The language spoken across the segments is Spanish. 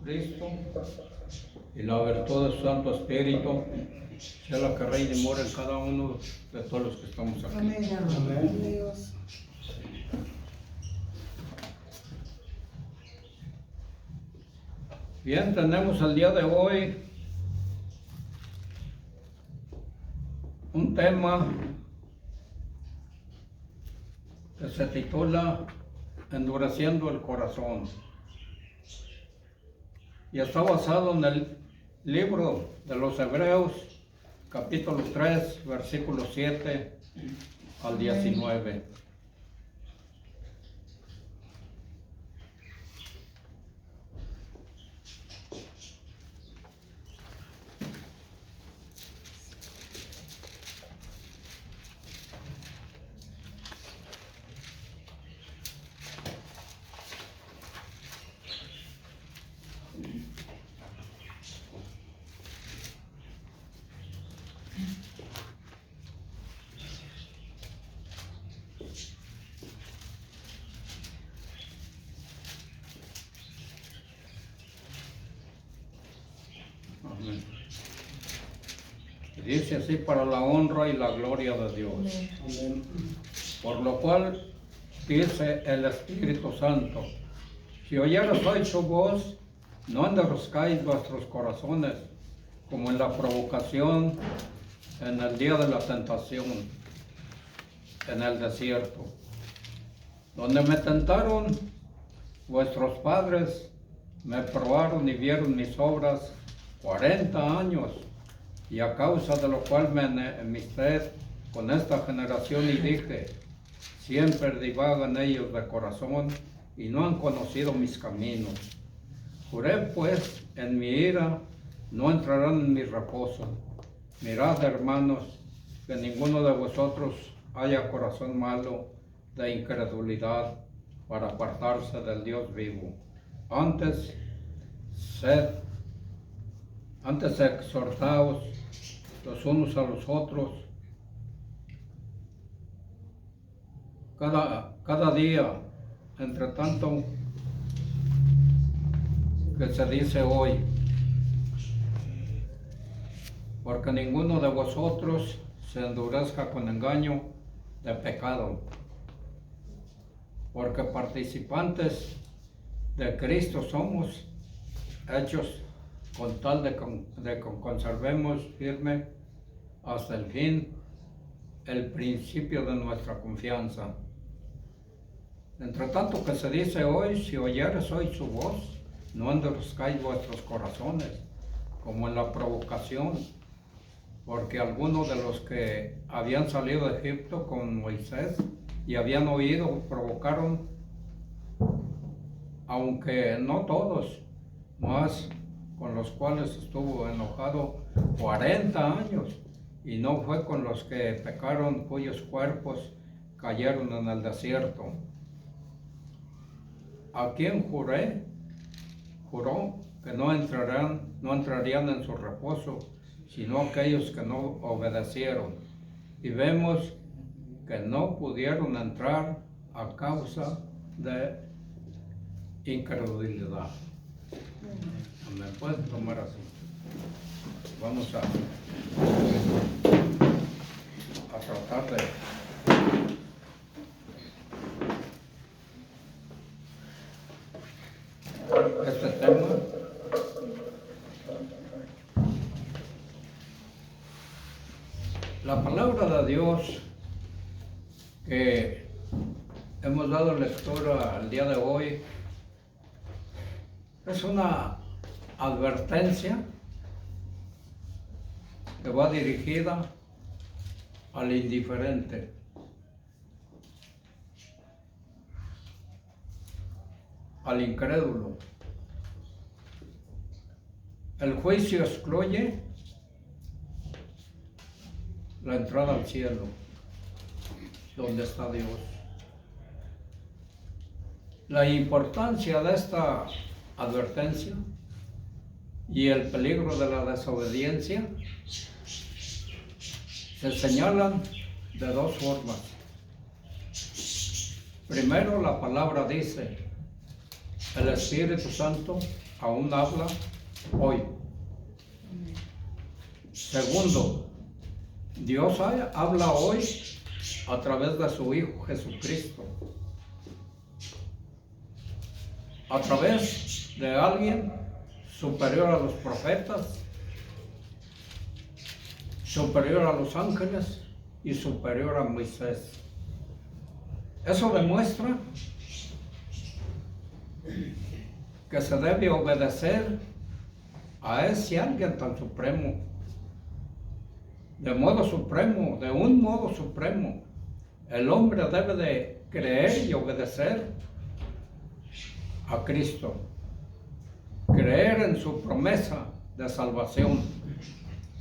Jesucristo y la virtud de su Santo Espíritu sea la que reine y mora en cada uno de todos los que estamos aquí. Amén. Amén. Dios. Bien, tenemos el día de hoy un tema que se titula Endureciendo el corazón y está basado en el libro de los Hebreos, capítulo 3, versículos 7 al 19. Amén. Dice así: para la honra y la gloria de Dios. Amén. Por lo cual dice el Espíritu Santo: si oyeres hoy su voz, no endurezcáis vuestros corazones, como en la provocación en el día de la tentación, en el desierto, donde me tentaron vuestros padres, me probaron y vieron mis obras 40 años, y a causa de lo cual me enemisté con esta generación y dije: siempre divagan ellos de corazón y no han conocido mis caminos. Juré pues en mi ira, no entrarán en mi reposo. Mirad, hermanos, que ninguno de vosotros haya corazón malo de incredulidad para apartarse del Dios vivo. Antes exhortaos los unos a los otros cada día, entre tanto que se dice hoy, porque ninguno de vosotros se endurezca con engaño de pecado, porque participantes de Cristo somos, hechos con tal de que conservemos firme hasta el fin el principio de nuestra confianza. Entre tanto que se dice hoy, si oyeres hoy su voz, no endurezcáis vuestros corazones, como en la provocación, porque algunos de los que habían salido de Egipto con Moisés y habían oído, provocaron, aunque no todos, mas con los cuales estuvo enojado 40 años, y no fue con los que pecaron, cuyos cuerpos cayeron en el desierto. ¿A quién juró que no entrarían en su reposo, sino aquellos que no obedecieron? Y vemos que no pudieron entrar a causa de incredulidad. ¿Me pueden tomar así? Vamos a tratar de este tema. La palabra de Dios que hemos dado lectura el día de hoy es una advertencia que va dirigida al indiferente, al incrédulo. El juicio excluye la entrada al cielo, donde está Dios. La importancia de esta advertencia y el peligro de la desobediencia se señalan de dos formas. Primero, la palabra dice: el Espíritu Santo aún habla hoy. Segundo, Dios habla hoy a través de su Hijo Jesucristo. A través de alguien superior a los profetas, superior a los ángeles y superior a Moisés. Eso demuestra que se debe obedecer a ese alguien tan supremo, de un modo supremo. El hombre debe de creer y obedecer a Cristo, creer en su promesa de salvación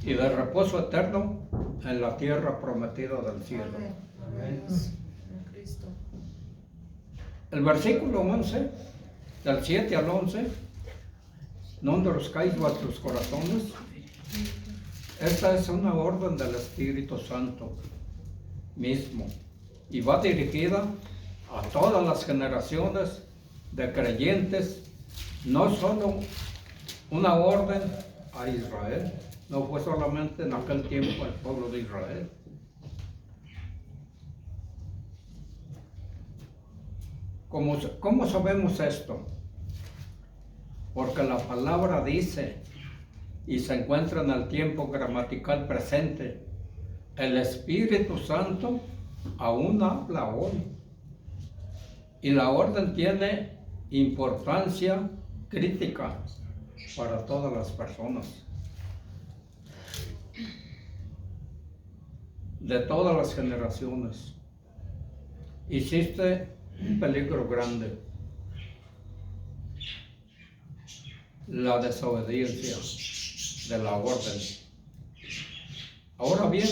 y de reposo eterno en la tierra prometida del cielo. Amén. El versículo 11, del 7 al 11, no endurezcáis vuestros corazones. Esta es una orden del Espíritu Santo mismo y va dirigida a todas las generaciones de creyentes, no solo una orden a Israel, no fue solamente en aquel tiempo el pueblo de Israel. ¿Cómo sabemos esto? Porque la palabra dice, y se encuentra en el tiempo gramatical presente, el Espíritu Santo aún habla hoy. Y la orden tiene importancia crítica para todas las personas, de todas las generaciones. Existe un peligro grande: la desobediencia de la orden. Ahora bien,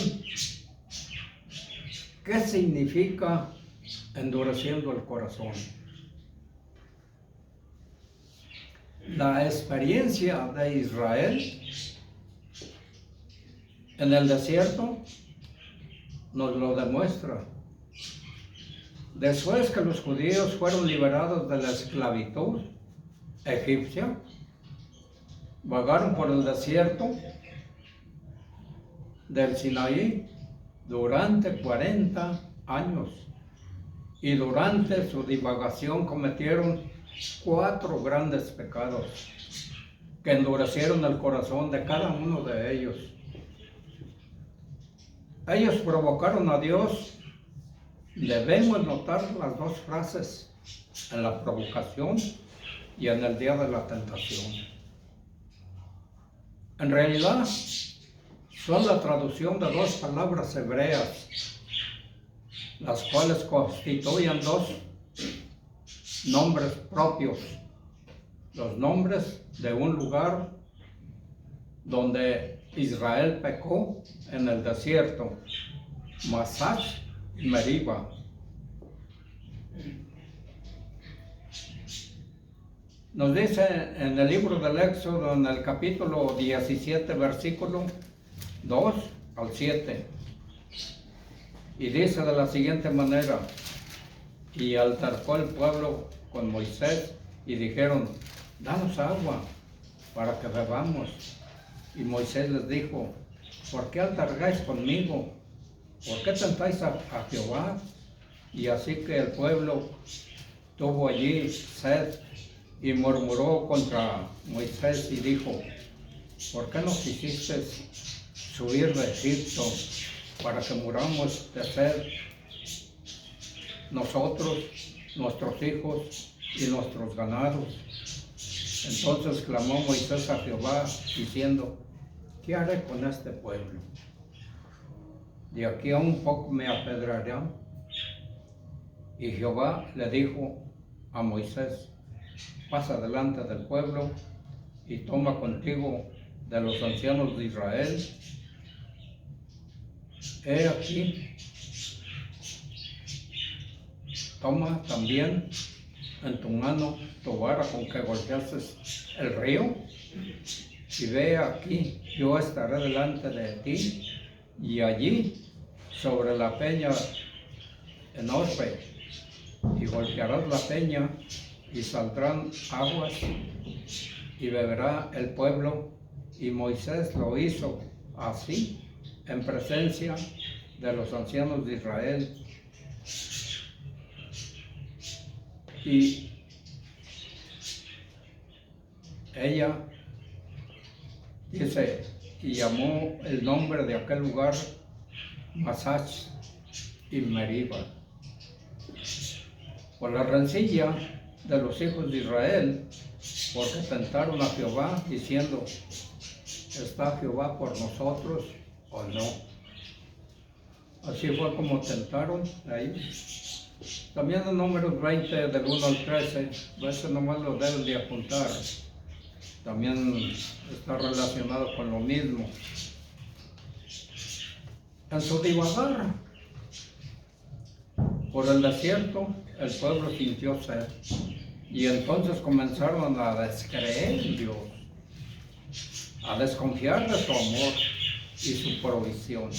¿qué significa endureciendo el corazón? La experiencia de Israel en el desierto nos lo demuestra. Después que los judíos fueron liberados de la esclavitud egipcia, vagaron por el desierto del Sinaí durante 40 años, y durante su divagación cometieron 4 grandes pecados que endurecieron el corazón de cada uno de ellos. Ellos provocaron a Dios. Debemos notar las dos frases, en la provocación y en el día de la tentación. En realidad, son la traducción de 2 palabras hebreas, las cuales constituyen 2 nombres propios, los nombres de un lugar donde Israel pecó en el desierto, Masach y Meriba. Nos dice en el libro del Éxodo, en el capítulo 17, versículo 2 al 7, y dice de la siguiente manera: y altercó el pueblo con Moisés y dijeron, danos agua para que bebamos. Y Moisés les dijo, ¿por qué altergáis conmigo? ¿Por qué tentáis a Jehová? Y así que el pueblo tuvo allí sed y murmuró contra Moisés y dijo, ¿por qué nos hiciste subir de Egipto para que muramos de sed, nosotros, nuestros hijos y nuestros ganados? Entonces clamó Moisés a Jehová diciendo, ¿qué haré con este pueblo? De aquí a un poco me apedrearán. Y Jehová le dijo a Moisés, pasa delante del pueblo y toma contigo de los ancianos de Israel. He aquí, toma también en tu mano tu vara con que golpeaste el río, y ve aquí, yo estaré delante de ti, y allí, sobre la peña en Orfe, y golpearás la peña, y saldrán aguas, y beberá el pueblo. Y Moisés lo hizo así en presencia de los ancianos de Israel. Y ella dice, y llamó el nombre de aquel lugar Masach y Meriba, por la rencilla de los hijos de Israel, porque tentaron a Jehová diciendo, ¿está Jehová por nosotros o no? Así fue como tentaron a ellos. También en Números 20, del 1 al 13, eso nomás lo deben de apuntar. También está relacionado con lo mismo. En su divagar por el desierto, el pueblo sintió sed. Y entonces comenzaron a descreer en Dios, a desconfiar de su amor y su provisión.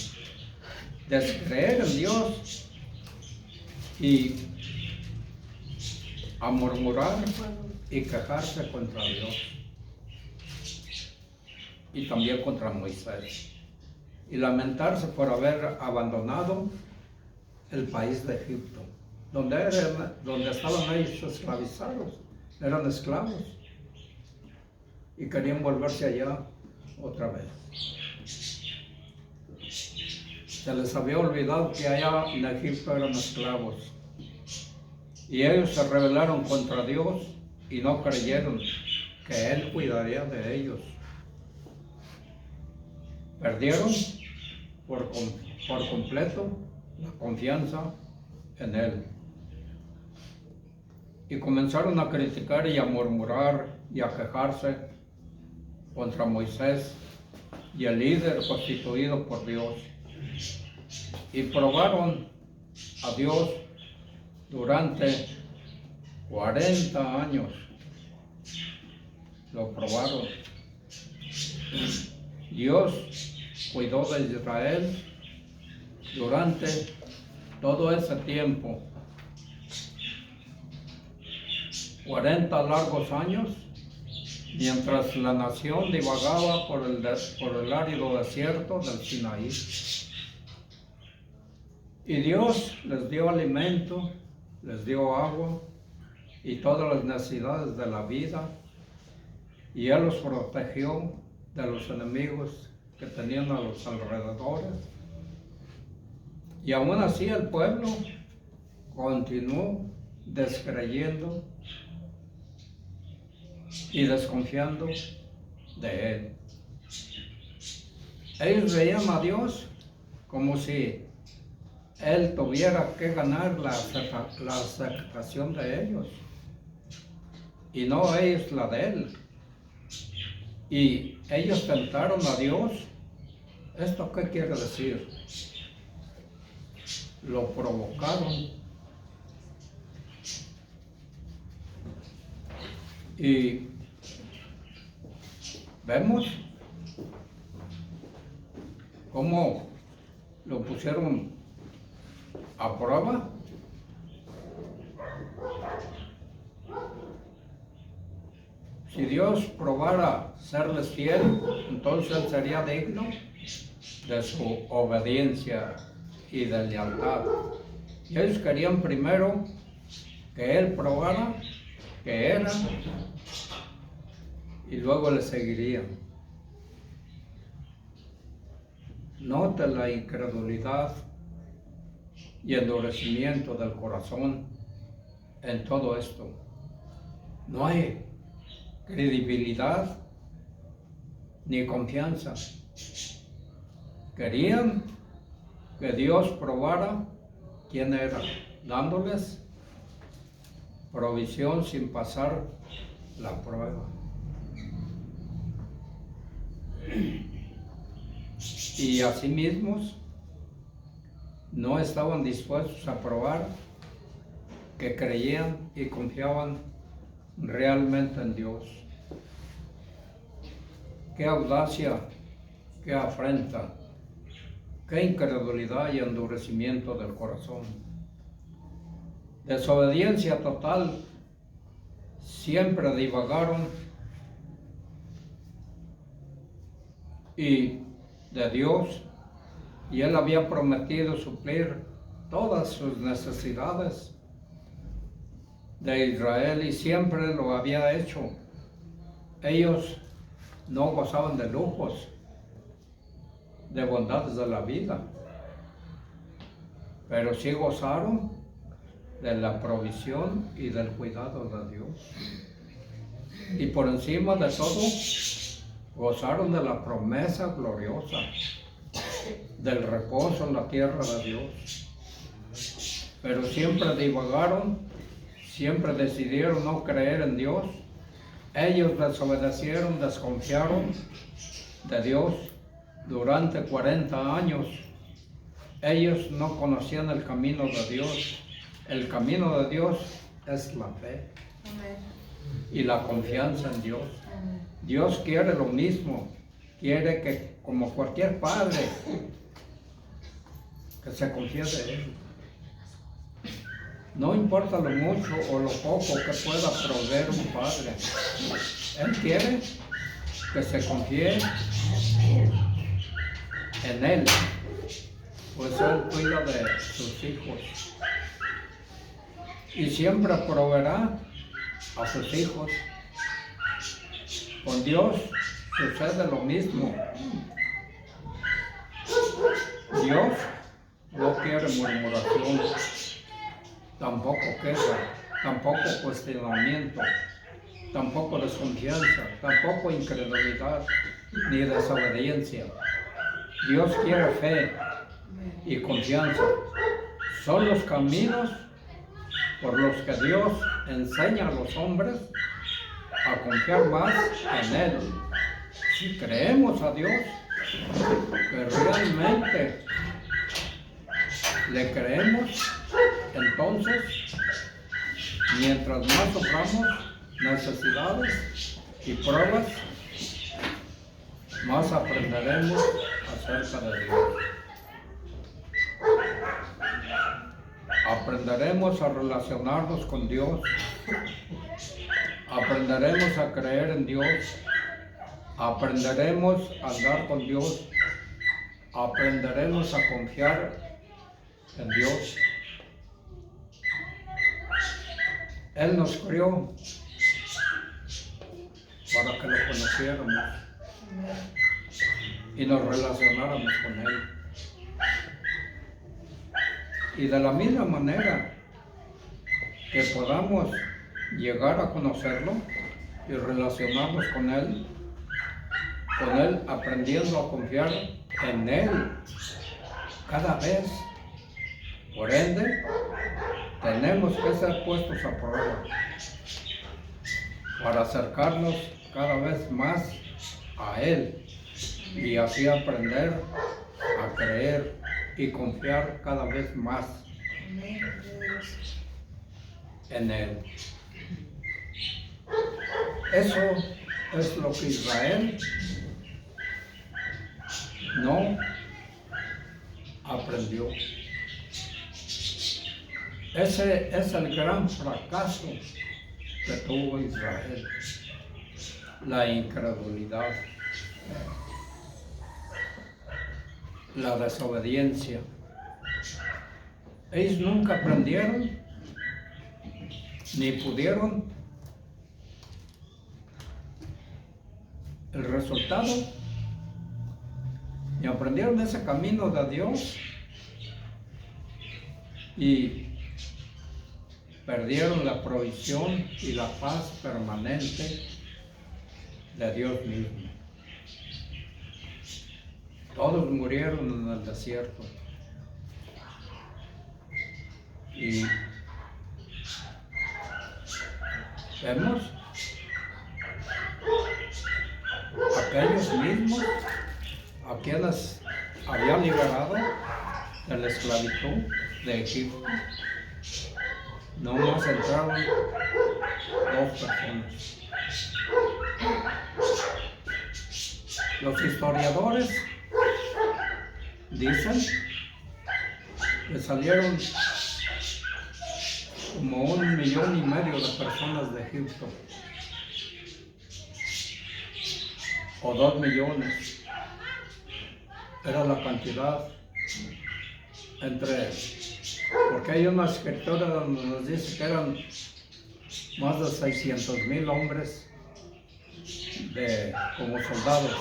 Descreer en Dios y a murmurar y quejarse contra Dios. Y también contra Moisés. Y lamentarse por haber abandonado el país de Egipto, donde estaban ellos esclavizados, eran esclavos, y querían volverse allá otra vez. Se les había olvidado que allá en Egipto eran esclavos, y ellos se rebelaron contra Dios y no creyeron que Él cuidaría de ellos. Perdieron por completo la confianza en Él. Y comenzaron a criticar y a murmurar y a quejarse contra Moisés y el líder constituido por Dios. Y probaron a Dios durante 40 años. Lo probaron. Dios cuidó de Israel durante todo ese tiempo, 40 largos años, mientras la nación divagaba por el árido desierto del Sinaí. Y Dios les dio alimento, les dio agua y todas las necesidades de la vida, y Él los protegió de los enemigos que tenían a los alrededores. Y aún así el pueblo continuó descreyendo y desconfiando de Él. Ellos veían a Dios como si Él tuviera que ganar la aceptación de ellos, y no ellos la de Él. Y ellos tentaron a Dios. ¿Esto qué quiere decir? Lo provocaron. Y vemos cómo lo pusieron a prueba. Si Dios probara serles fiel, entonces Él sería digno de su obediencia y de lealtad. Y ellos querían primero que Él probara que era, y luego le seguirían. Note la incredulidad y endurecimiento del corazón en todo esto. No hay credibilidad ni confianza. Querían que Dios probara quién era, dándoles provisión sin pasar la prueba. Y asimismo no estaban dispuestos a probar que creían y confiaban realmente en Dios. Qué audacia, qué afrenta, qué incredulidad y endurecimiento del corazón. Desobediencia total. Siempre divagaron y de Dios, y Él había prometido suplir todas sus necesidades de Israel y siempre lo había hecho. Ellos no gozaban de lujos, de bondades de la vida, pero sí gozaron de la provisión y del cuidado de Dios. Y por encima de todo, gozaron de la promesa gloriosa, del reposo en la tierra de Dios. Pero siempre divagaron, siempre decidieron no creer en Dios. Ellos desobedecieron, desconfiaron de Dios durante 40 años. Ellos no conocían el camino de Dios. El camino de Dios es la fe. Amén. Y la confianza en Dios. Amén. Dios quiere lo mismo. Quiere que, como cualquier padre, que se confíe de Él. No importa lo mucho o lo poco que pueda proveer un padre. Él quiere que se confíe en Él, pues Él cuida de sus hijos. Y siempre proveerá a sus hijos. Con Dios sucede lo mismo. Dios no quiere murmuración, tampoco queja, tampoco cuestionamiento, tampoco desconfianza, tampoco incredulidad ni desobediencia. Dios quiere fe y confianza. Son los caminos por los que Dios enseña a los hombres a confiar más en Él. Si creemos a Dios, que realmente le creemos, entonces, mientras más suframos necesidades y pruebas, más aprenderemos acerca de Dios. Aprenderemos a relacionarnos con Dios. Aprenderemos a creer en Dios. Aprenderemos a andar con Dios. Aprenderemos a confiar en Dios. Él nos crió para que lo conociéramos y nos relacionáramos con Él. Y de la misma manera que podamos llegar a conocerlo y relacionarnos con Él aprendiendo a confiar en Él cada vez. Por ende, tenemos que ser puestos a prueba para acercarnos cada vez más a Él y así aprender a creer y confiar cada vez más en Él. Eso es lo que Israel no aprendió. Ese es el gran fracaso que tuvo Israel, la incredulidad, la desobediencia. Ellos nunca aprendieron ni pudieron. El resultado, ni aprendieron ese camino de Dios y perdieron la provisión y la paz permanente de Dios mismo. Todos murieron en el desierto. Y vemos aquellos mismos a quienes habían liberado de la esclavitud de Egipto. No más entraron 2 personas. Los historiadores dicen que salieron como 1,5 millones de personas de Egipto, o 2 millones. era la cantidad porque hay una escritura donde nos dice que eran más de 600,000 hombres como soldados.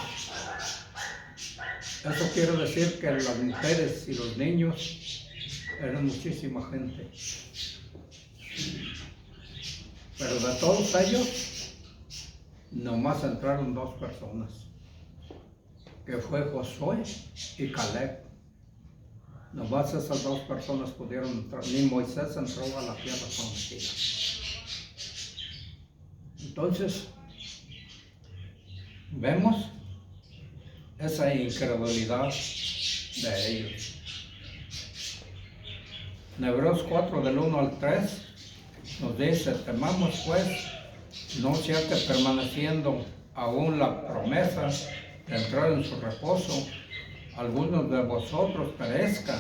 Eso quiere decir que las mujeres y los niños eran muchísima gente. Pero de todos ellos, nomás entraron 2 personas, que fue Josué y Caleb. Nomás esas 2 personas pudieron entrar, ni Moisés entró a la tierra prometida. Entonces, vemos esa incredulidad de ellos. En Hebreos 4, del 1 al 3, nos dice: temamos pues, no sea que permaneciendo aún la promesa de entrar en su reposo, algunos de vosotros parezca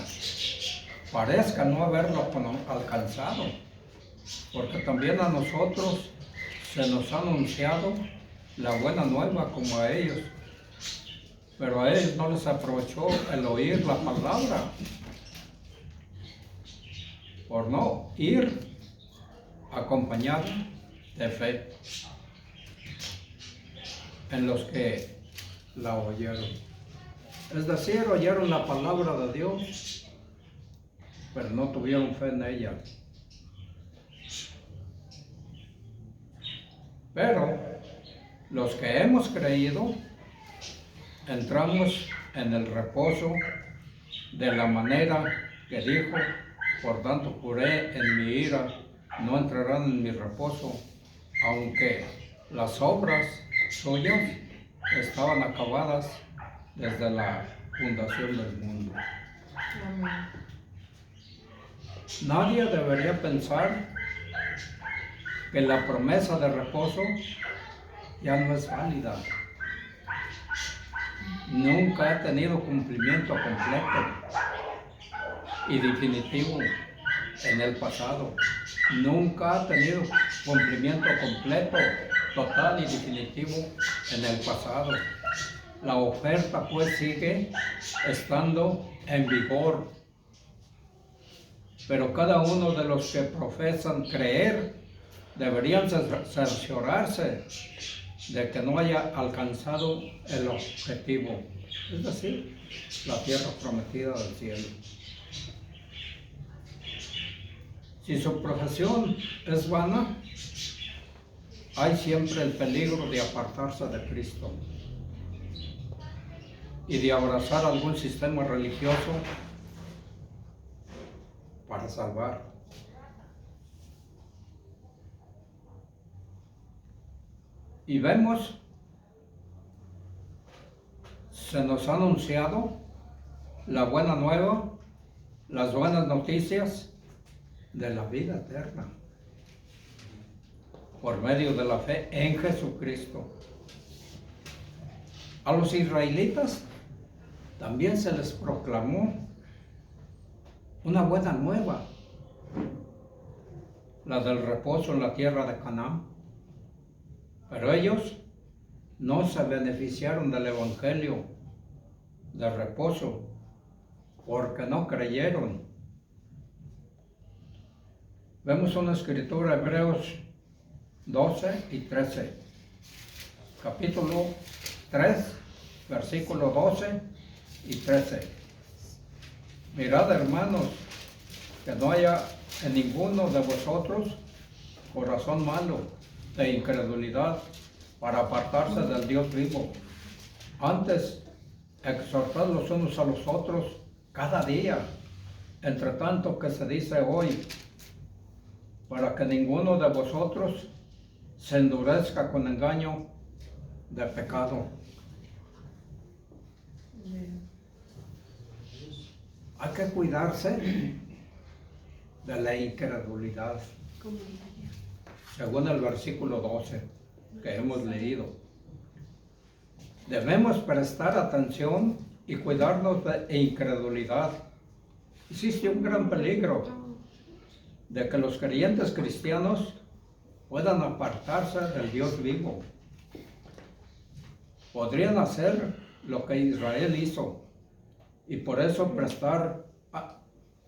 no haberlo alcanzado, porque también a nosotros se nos ha anunciado la buena nueva como a ellos, pero a ellos no les aprovechó el oír la palabra, por no ir acompañado de fe en los que la oyeron. Es decir, oyeron la palabra de Dios, pero no tuvieron fe en ella. Pero los que hemos creído, entramos en el reposo de la manera que dijo: por tanto juré en mi ira, no entrarán en mi reposo, aunque las obras suyas estaban acabadas desde la fundación del mundo. Amén. Nadie debería pensar que la promesa de reposo ya no es válida. Nunca ha tenido cumplimiento completo y definitivo en el pasado. Nunca ha tenido cumplimiento completo, total y definitivo en el pasado. La oferta pues sigue estando en vigor, pero cada uno de los que profesan creer deberían cerciorarse de que no haya alcanzado el objetivo, es decir, la tierra prometida del cielo. Si su profesión es vana, hay siempre el peligro de apartarse de Cristo y de abrazar algún sistema religioso para salvar. Y vemos, se nos ha anunciado la buena nueva, las buenas noticias de la vida eterna por medio de la fe en Jesucristo. A los israelitas también se les proclamó una buena nueva, la del reposo en la tierra de Canaán. Pero ellos no se beneficiaron del evangelio de reposo porque no creyeron. Vemos una escritura, Hebreos 12 y 13. Capítulo 3, versículo 12 y 13. Mirad, hermanos, que no haya en ninguno de vosotros corazón malo de incredulidad para apartarse del Dios vivo. Antes, exhortad los unos a los otros cada día, entre tanto que se dice hoy, para que ninguno de vosotros se endurezca con engaño de pecado. Hay que cuidarse de la incredulidad, según el versículo 12 que hemos leído. Debemos prestar atención y cuidarnos de incredulidad. Existe un gran peligro de que los creyentes cristianos puedan apartarse del Dios vivo. Podrían hacer lo que Israel hizo, Y por eso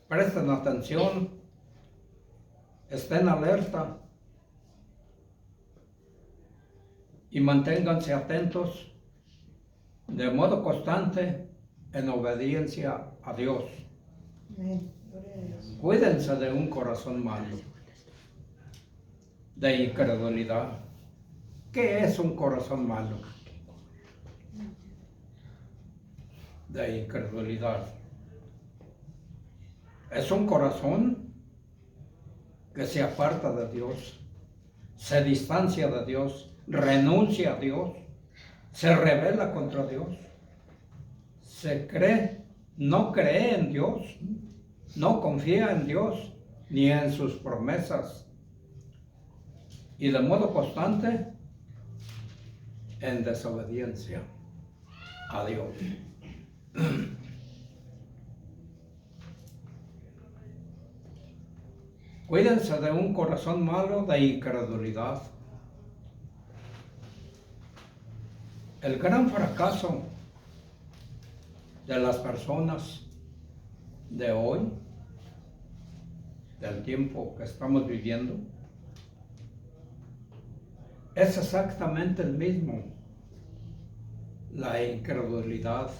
presten atención, estén alerta y manténganse atentos de modo constante en obediencia a Dios. Cuídense de un corazón malo, de incredulidad. ¿Qué es un corazón malo? De incredulidad. Es un corazón que se aparta de Dios, se distancia de Dios, renuncia a Dios, se rebela contra Dios, no cree en Dios, no confía en Dios ni en sus promesas, y de modo constante en desobediencia a Dios. Cuídense de un corazón malo de incredulidad. El gran fracaso de las personas de hoy, del tiempo que estamos viviendo, es exactamente el mismo: la incredulidad.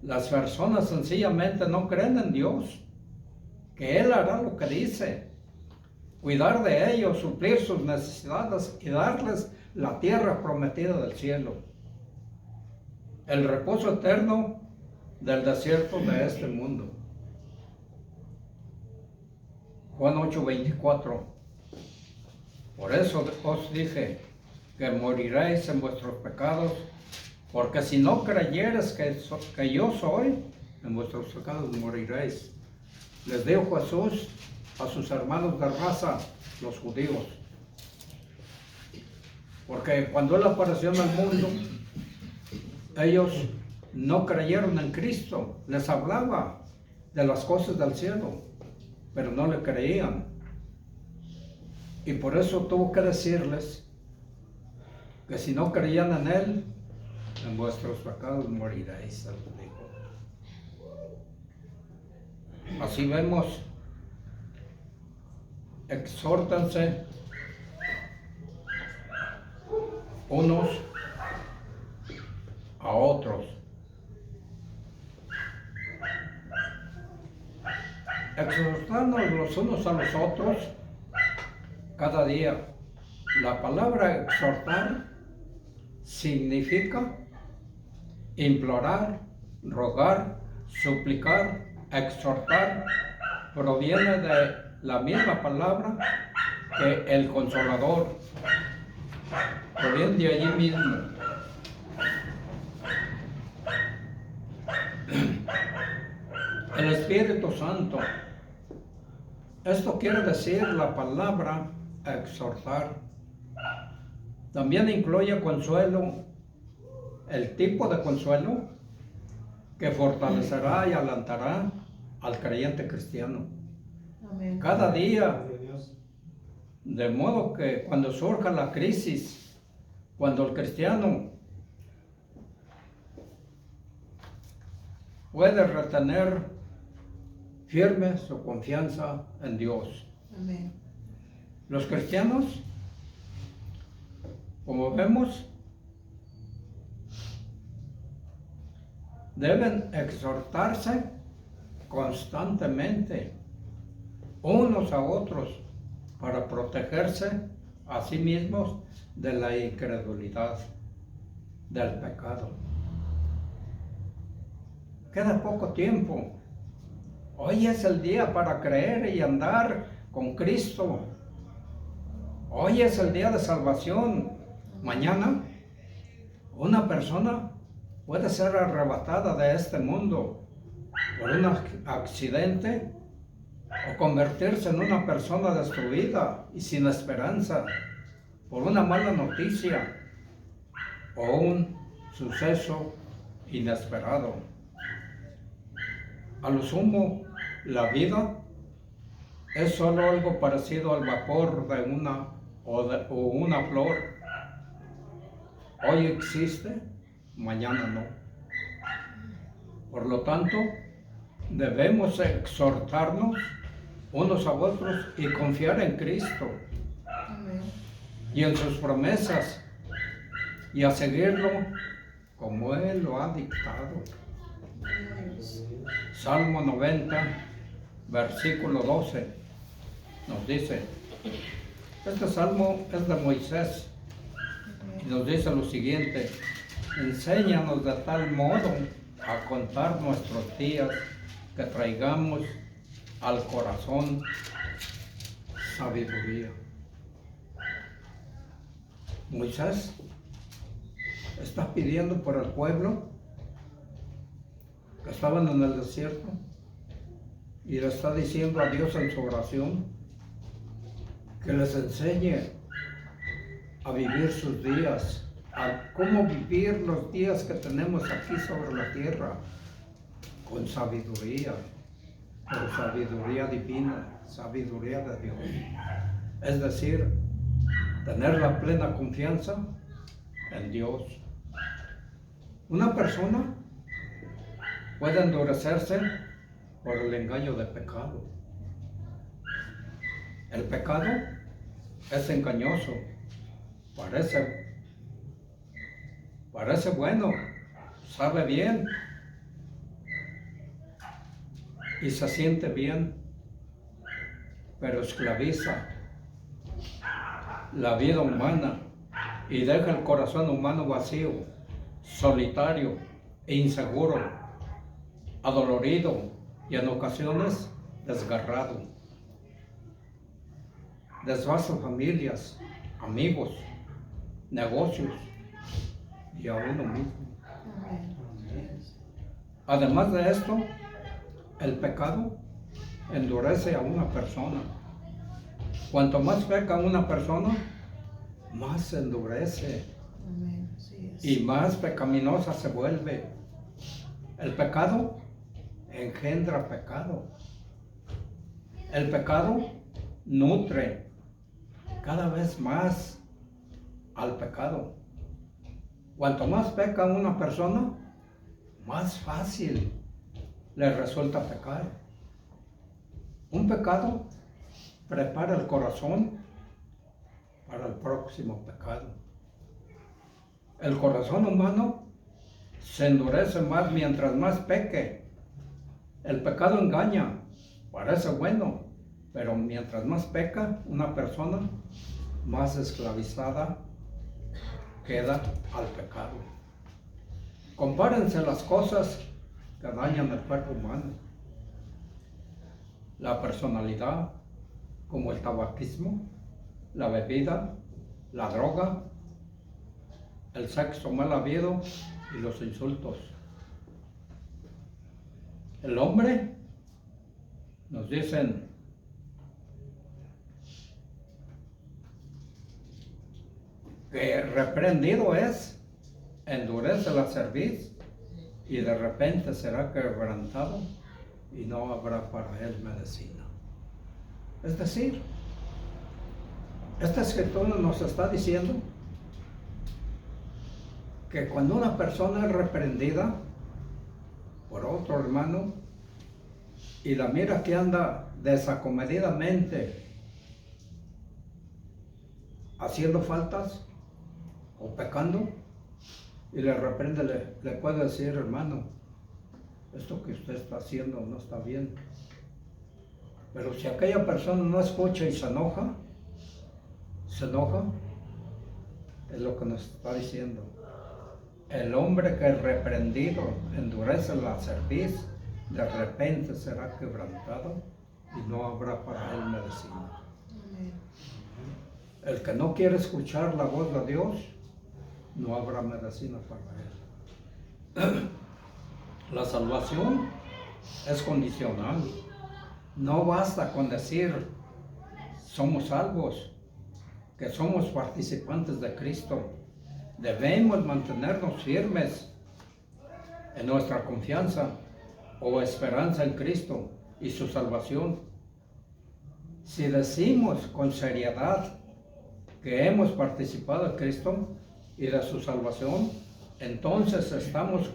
Las personas sencillamente no creen en Dios, que Él hará lo que dice, cuidar de ellos, suplir sus necesidades y darles la tierra prometida del cielo, el reposo eterno del desierto de este mundo. Juan 8:24. Por eso os dije que moriréis en vuestros pecados, porque si no creyeres que yo soy, en vuestros pecados moriréis. Les dijo Jesús a sus hermanos de raza, los judíos. Porque cuando Él apareció en el mundo, ellos no creyeron en Cristo. Les hablaba de las cosas del cielo, pero no le creían. Y por eso tuvo que decirles que si no creían en Él, en vuestros pecados moriréis. Así vemos, exhórtanse unos a otros. Exhortarnos los unos a los otros cada día. La palabra exhortar significa implorar, rogar, suplicar. Exhortar proviene de la misma palabra que el Consolador. Proviene de allí mismo. El Espíritu Santo. Esto quiere decir la palabra exhortar. También incluye consuelo, el tipo de consuelo que fortalecerá y alentará al creyente cristiano. Amén. Cada día, de modo que cuando surja la crisis, cuando el cristiano puede retener firme su confianza en Dios. Amén. Los cristianos, como vemos, deben exhortarse constantemente unos a otros para protegerse a sí mismos de la incredulidad, del pecado. Queda poco tiempo. Hoy es el día para creer y andar con Cristo. Hoy es el día de salvación. Mañana una persona puede ser arrebatada de este mundo por un accidente o convertirse en una persona destruida y sin esperanza por una mala noticia o un suceso inesperado. A lo sumo, la vida es solo algo parecido al vapor de una flor. Hoy existe, mañana no. Por lo tanto, debemos exhortarnos unos a otros y confiar en Cristo y en sus promesas y a seguirlo como Él lo ha dictado. Salmo 90, versículo 12, nos dice, este salmo es de Moisés y nos dice lo siguiente: enséñanos de tal modo a contar nuestros días que traigamos al corazón sabiduría. Moisés está pidiendo por el pueblo que estaban en el desierto y le está diciendo a Dios en su oración que les enseñe a vivir sus días, a cómo vivir los días que tenemos aquí sobre la tierra con sabiduría, pero sabiduría divina, sabiduría de Dios. Es decir, tener la plena confianza en Dios. Una persona puede endurecerse por el engaño del pecado. El pecado es engañoso, parece bueno, sabe bien y se siente bien, pero esclaviza la vida humana y deja el corazón humano vacío, solitario e inseguro, adolorido y en ocasiones desgarrado. Desvasta familias, amigos, negocios y a uno mismo. Además de esto, el pecado endurece a una persona. Cuanto más peca una persona, más se endurece y más pecaminosa se vuelve. El pecado engendra pecado. El pecado nutre cada vez más al pecado. Cuanto más peca una persona, más fácil le resulta pecar. Un pecado prepara el corazón para el próximo pecado. El corazón humano se endurece más mientras más peque. El pecado engaña, parece bueno, pero mientras más peca una persona, más esclavizada queda al pecado. Compárense las cosas que dañan el cuerpo humano. La personalidad, como el tabaquismo, la bebida, la droga, el sexo mal habido y los insultos. El hombre, nos dicen, que reprendido es, endurece la cerviz y de repente será quebrantado y no habrá para él medicina. Es decir, esta escritura nos está diciendo que cuando una persona es reprendida por otro hermano y la mira que anda desacomedidamente haciendo faltas o pecando, y le reprende, le puede decir: hermano, esto que usted está haciendo no está bien. Pero si aquella persona no escucha y se enoja, es lo que nos está diciendo. El hombre que es reprendido endurece la cerviz, de repente será quebrantado y no habrá para él medicina. El que no quiere escuchar la voz de Dios, no habrá medicina para él. La salvación es condicional. No basta con decir somos salvos, que somos participantes de Cristo. Debemos mantenernos firmes en nuestra confianza o esperanza en Cristo y su salvación. Si decimos con seriedad que hemos participado en Cristo y de su salvación, entonces estamos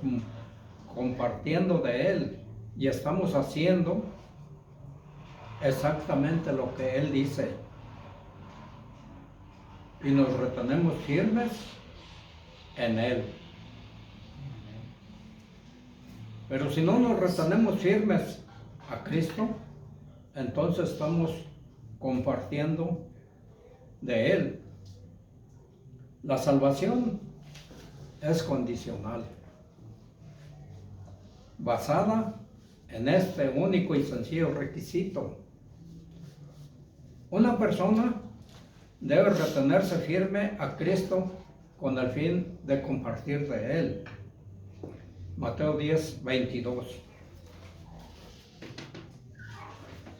compartiendo de Él y estamos haciendo exactamente lo que Él dice. Y nos retenemos firmes en Él. Pero si no nos retenemos firmes a Cristo, entonces estamos compartiendo de Él. La salvación es condicional, basada en este único y sencillo requisito. Una persona debe retenerse firme a Cristo con el fin de compartir de Él. Mateo 10, 22.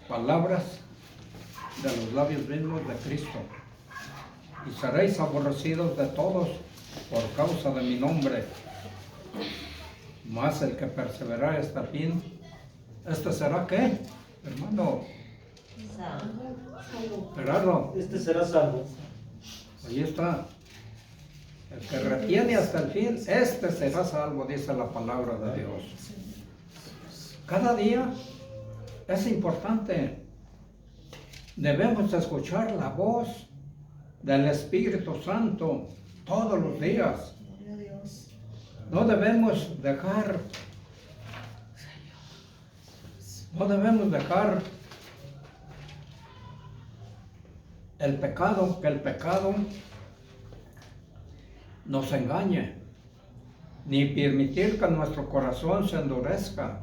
Palabras de los labios mismos de Cristo. Y seréis aborrecidos de todos por causa de mi nombre. Mas el que perseverare hasta el fin, ¿este será qué, hermano? Gerardo. Este será salvo. Ahí está. El que retiene hasta el fin, este será salvo, dice la palabra de Dios. Cada día es importante. Debemos escuchar la voz del Espíritu Santo todos los días. No debemos dejar el pecado, que el pecado nos engañe, ni permitir que nuestro corazón se endurezca.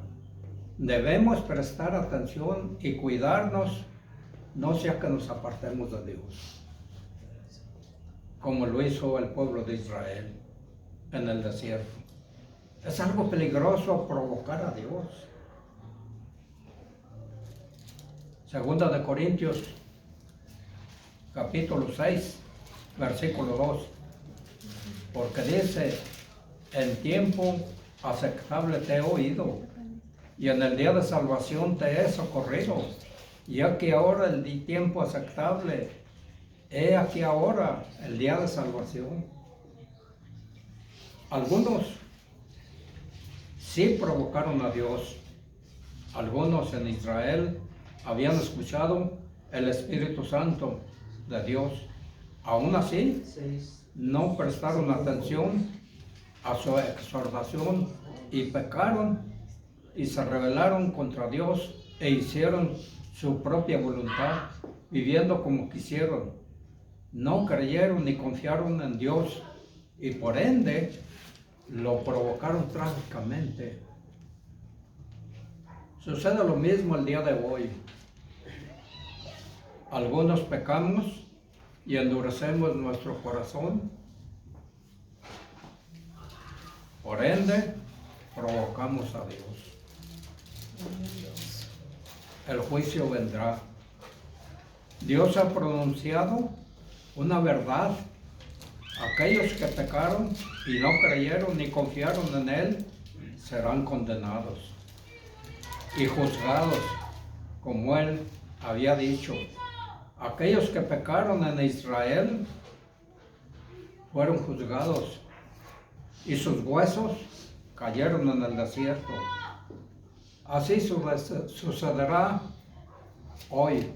Debemos prestar atención y cuidarnos, no sea que nos apartemos de Dios, como lo hizo el pueblo de Israel en el desierto. Es algo peligroso provocar a Dios. Segunda de Corintios, capítulo 6, versículo 2. Porque dice, en tiempo aceptable te he oído, y en el día de salvación te he socorrido. Y aquí ahora el tiempo aceptable, he aquí ahora el día de salvación. Algunos sí provocaron a Dios. Algunos en Israel habían escuchado el Espíritu Santo de Dios. Aún así, no prestaron atención a su exhortación y pecaron y se rebelaron contra Dios e hicieron su propia voluntad, viviendo como quisieron. No creyeron ni confiaron en Dios y por ende lo provocaron trágicamente. Sucede lo mismo el día de hoy. Algunos pecamos y endurecemos nuestro corazón. Por ende, provocamos a Dios. El juicio vendrá. Dios ha pronunciado una verdad. Aquellos que pecaron y no creyeron ni confiaron en Él serán condenados y juzgados, como Él había dicho. Aquellos que pecaron en Israel fueron juzgados y sus huesos cayeron en el desierto. Así sucederá hoy.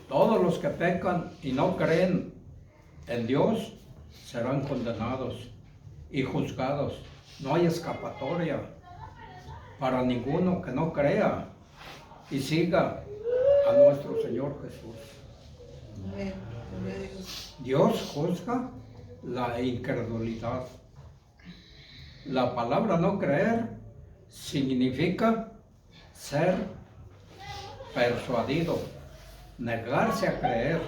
Todos los que pecan y no creen en Dios serán condenados y juzgados. No hay escapatoria para ninguno que no crea y siga a nuestro Señor Jesús. Dios juzga la incredulidad. La palabra no creer significa ser persuadido, negarse a creer,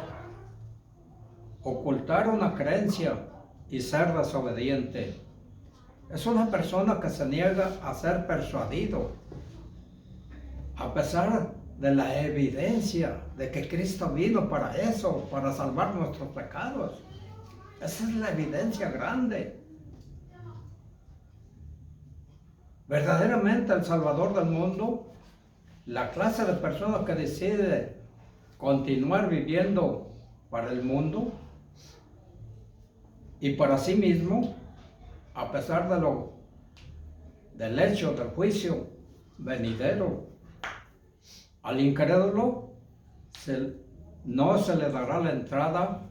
ocultar una creencia y ser desobediente. Es una persona que se niega a ser persuadido, a pesar de la evidencia de que Cristo vino para eso, para salvar nuestros pecados. Esa es la evidencia grande. Verdaderamente el Salvador del mundo, la clase de persona que decide continuar viviendo para el mundo y para sí mismo, a pesar de lo del hecho del juicio venidero. Al incrédulo no se le dará la entrada,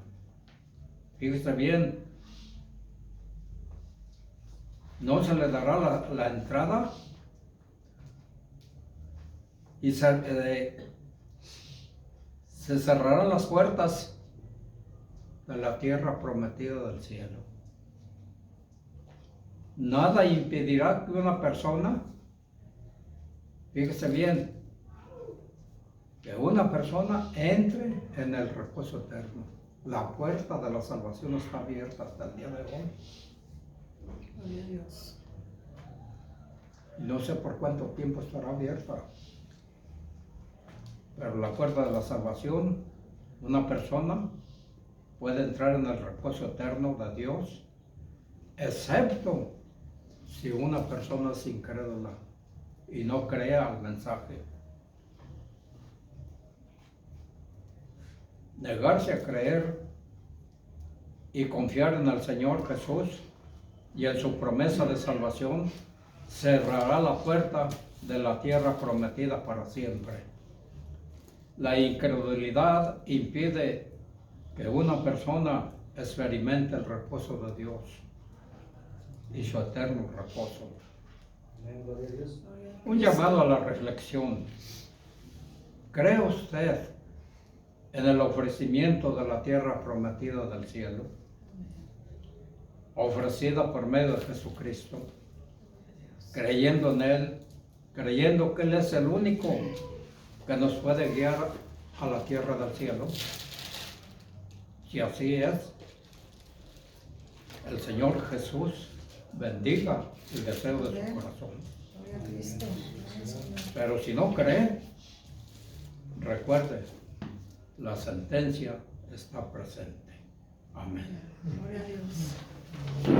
fíjese bien, no se le dará la entrada y se cerrarán las puertas de la tierra prometida del cielo. Nada impedirá que una persona, fíjese bien, que una persona entre en el reposo eterno. La puerta de la salvación está abierta hasta el día de hoy. Gloria a Dios. Y no sé por cuánto tiempo estará abierta. Pero la puerta de la salvación, una persona puede entrar en el reposo eterno de Dios, excepto si una persona es incrédula y no crea al mensaje. Negarse a creer y confiar en el Señor Jesús y en su promesa de salvación cerrará la puerta de la tierra prometida para siempre. La incredulidad impide que una persona experimente el reposo de Dios y su eterno reposo. Un llamado a la reflexión. ¿Cree usted en el ofrecimiento de la tierra prometida del cielo, ofrecida por medio de Jesucristo, creyendo en Él, creyendo que Él es el único que nos puede guiar a la tierra del cielo? Si así es, el Señor Jesús bendiga el deseo de su corazón. Gloria a Cristo. Pero si no cree, recuerde, la sentencia está presente. Amén. Gloria a Dios.